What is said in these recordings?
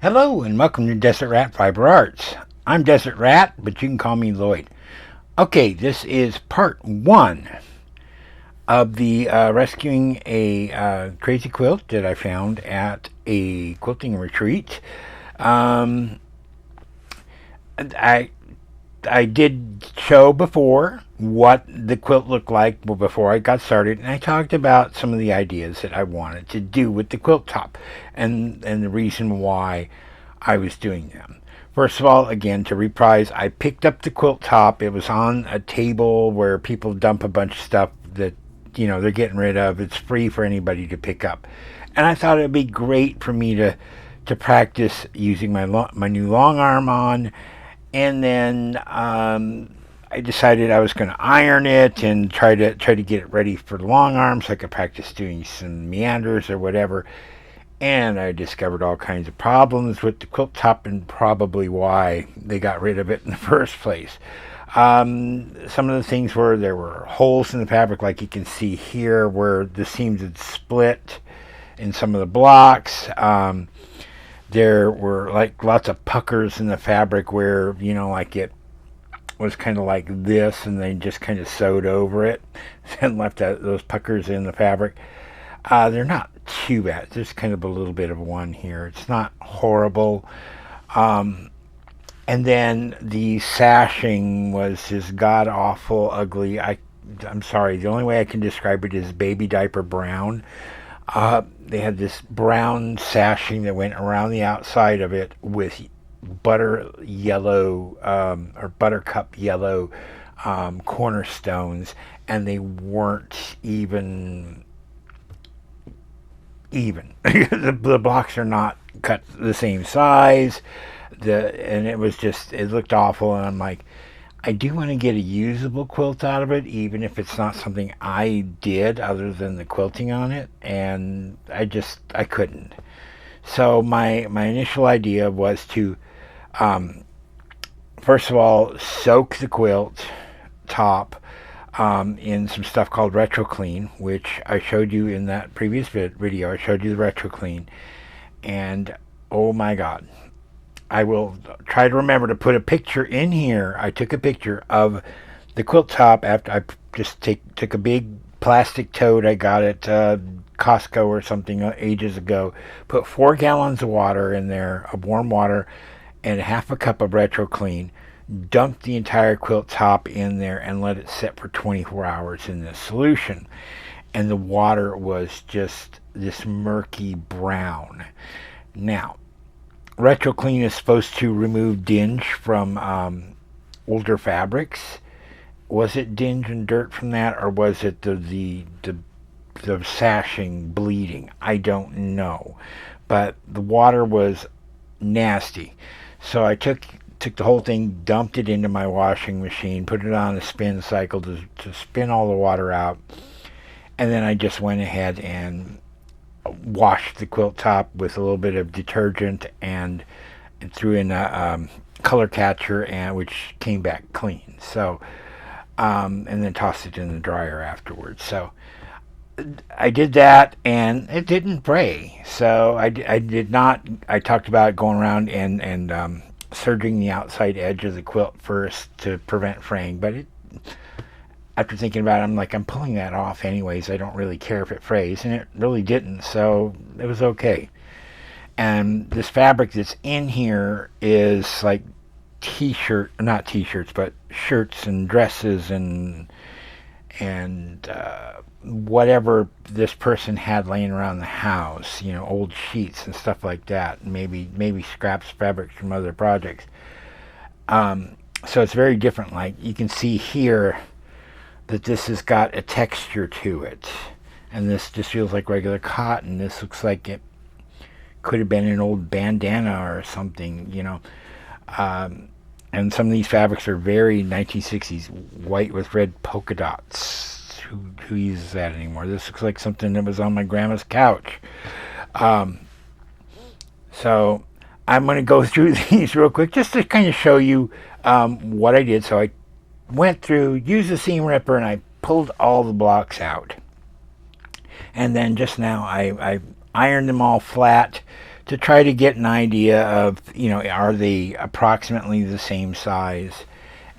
Hello and welcome to Desert Rat Fiber Arts. I'm Desert Rat, but you can call me Lloyd. Okay, this is part one of the rescuing a crazy quilt that I found at a quilting retreat. Um, I I did show before what the quilt looked like before I got started, and I talked about some of the ideas that I wanted to do with the quilt top, and the reason why I was doing them. First of all, again, to reprise, I picked up the quilt top. It was on a table where people dump a bunch of stuff that they're getting rid of. It's free for anybody to pick up, and I thought it'd be great for me to practice using my new long arm on, and then I decided I was going to iron it and try to get it ready for the long arm so I could practice doing some meanders or whatever. And I discovered all kinds of problems with the quilt top and probably why they got rid of it in the first place. Some of the things were there were holes in the fabric, like you can see here, where the seams had split in some of the blocks. There were like lots of puckers in the fabric where, like it was kind of like this and they just kind of sewed over it and left those puckers in the fabric. They're not too bad. There's kind of a little bit of one here. It's not horrible. And then the sashing was just god awful ugly. I'm sorry. The only way I can describe it is baby diaper brown. They had this brown sashing that went around the outside of it with butter yellow or buttercup yellow cornerstones, and they weren't even. The blocks are not cut the same size. And it was just, it looked awful, and I'm like, I do want to get a usable quilt out of it, even if it's not something I did other than the quilting on it, and I couldn't. So my initial idea was to first of all soak the quilt top in some stuff called Retro Clean, which I showed you in that previous video. I showed you the Retro Clean, and oh my god, I will try to remember to put a picture in here. I took a picture of the quilt top after I just took a big plastic tote I got at Costco or something ages ago, put 4 gallons of water in there, of warm water, and half a cup of Retro Clean, dumped the entire quilt top in there and let it sit for 24 hours in this solution. And the water was just this murky brown. Now, Retro Clean is supposed to remove dinge from older fabrics. Was it dinge and dirt from that, or was it the sashing bleeding? I don't know, but the water was nasty. So I took the whole thing, dumped it into my washing machine, put it on a spin cycle to spin all the water out, and then I just went ahead and washed the quilt top with a little bit of detergent and threw in a color catcher, and which came back clean. So and then tossed it in the dryer afterwards. So I did that, and it didn't fray. So I did not. I talked about going around and serging the outside edge of the quilt first to prevent fraying, but after thinking about it, I'm like, I'm pulling that off anyways. I don't really care if it frays, and it really didn't, so it was okay. And this fabric that's in here is like not t-shirts, but shirts and dresses and whatever this person had laying around the house, old sheets and stuff like that, and maybe scraps fabrics from other projects. So it's very different. Like you can see here that this has got a texture to it, and this just feels like regular cotton. This looks like it could have been an old bandana or something, and some of these fabrics are very 1960s, white with red polka dots. Who uses that anymore? This looks like something that was on my grandma's couch. So I'm going to go through these real quick just to kind of show you what I did. So I went through, used the seam ripper, and I pulled all the blocks out. And then just now I ironed them all flat to try to get an idea of, are they approximately the same size,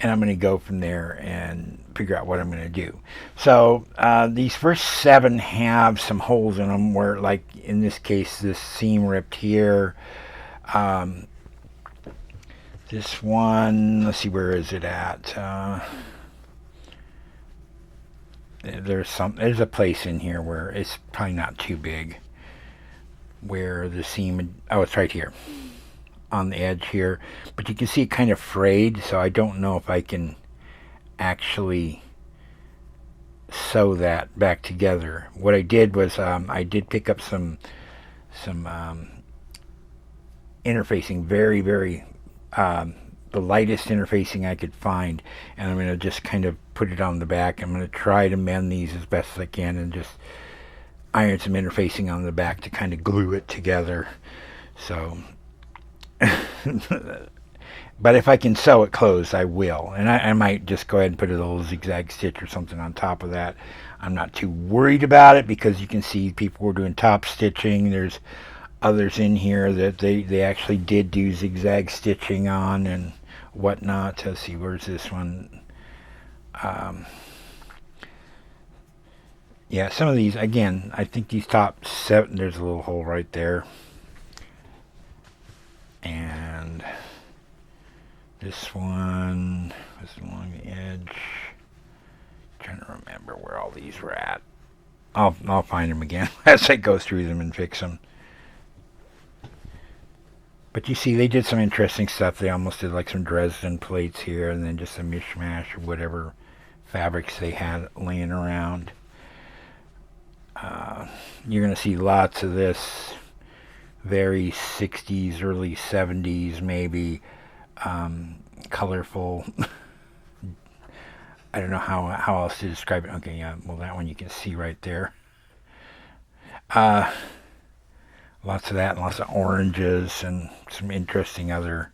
and I'm going to go from there and figure out what I'm going to do. So these first 7 have some holes in them where, like in this case, this seam ripped here. Um, this one, let's see, where is it at? There's a place in here where it's probably not too big, where the seam, oh, it's right here on the edge here, but you can see it kind of frayed, so I don't know if I can actually sew that back together. What I did was I did pick up some interfacing, very the lightest interfacing I could find, and I'm going to just kind of put it on the back. I'm going to try to mend these as best as I can and just iron some interfacing on the back to kind of glue it together. So but if I can sew it closed, I will, and I might just go ahead and put a little zigzag stitch or something on top of that. I'm not too worried about it because you can see people were doing top stitching. There's others in here that they actually did do zigzag stitching on and whatnot. Let's see, where's this one? Yeah, some of these, again, I think these top 7, there's a little hole right there. And this one was along the edge. Trying to remember where all these were at. I'll find them again as I go through them and fix them. But you see, they did some interesting stuff. They almost did like some Dresden plates here, and then just a mishmash of whatever fabrics they had laying around. You're going to see lots of this very 60s, early 70s, maybe colorful. I don't know how else to describe it. Okay, yeah, well, that one you can see right there. Lots of that, and lots of oranges, and some interesting other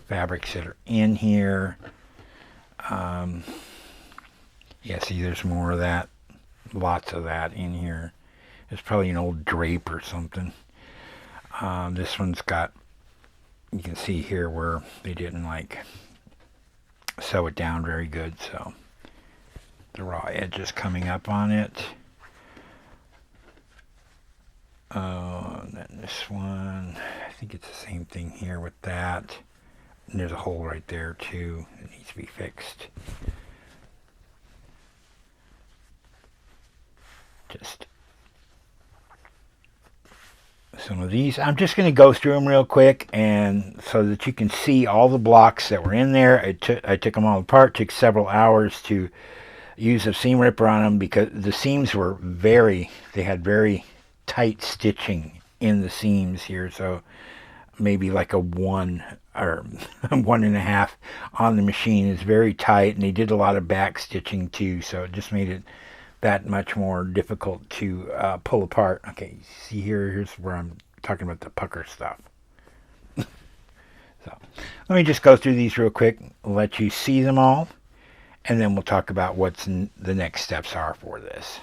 fabrics that are in here. Yeah, see, there's more of that. Lots of that in here. It's probably an old drape or something. This one's got, you can see here where they didn't like sew it down very good, so the raw edge is coming up on it. And then this one, I think it's the same thing here with that. And there's a hole right there too that needs to be fixed. Just some of these. I'm just going to go through them real quick, and so that you can see all the blocks that were in there. I took them all apart. Took several hours to use a seam ripper on them because the seams were they had very tight stitching in the seams here, so maybe like a 1 or 1.5 on the machine is very tight, and they did a lot of back stitching too, so it just made it that much more difficult to pull apart. Okay, see here's where I'm talking about the pucker stuff. So let me just go through these real quick, let you see them all, and then we'll talk about what's the next steps are for this.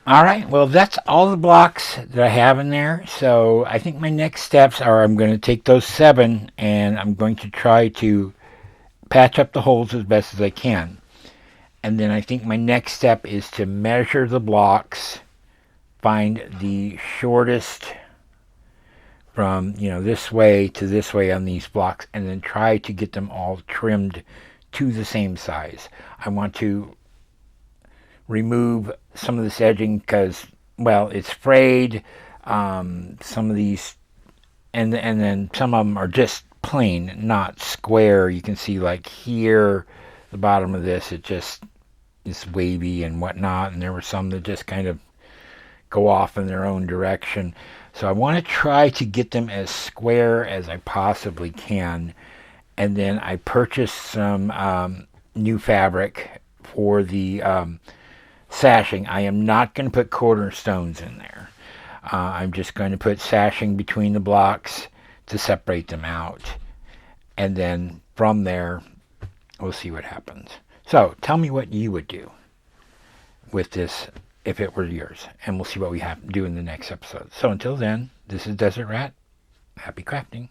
All right, well, that's all the blocks that I have in there. So I think my next steps are I'm going to take those 7 and I'm going to try to patch up the holes as best as I can. And then I think my next step is to measure the blocks, find the shortest from, this way to this way on these blocks, and then try to get them all trimmed to the same size. I want to remove some of this edging because, well, it's frayed. Some of these, and then some of them are just plain, not square. You can see like here, the bottom of this, it just is wavy and whatnot. And there were some that just kind of go off in their own direction. So I want to try to get them as square as I possibly can. And then I purchased some new fabric for the sashing. I am not going to put cornerstones in there. I'm just going to put sashing between the blocks to separate them out. And then from there, we'll see what happens. So tell me what you would do with this if it were yours. And we'll see what we have to do in the next episode. So until then, this is Desert Rat. Happy crafting.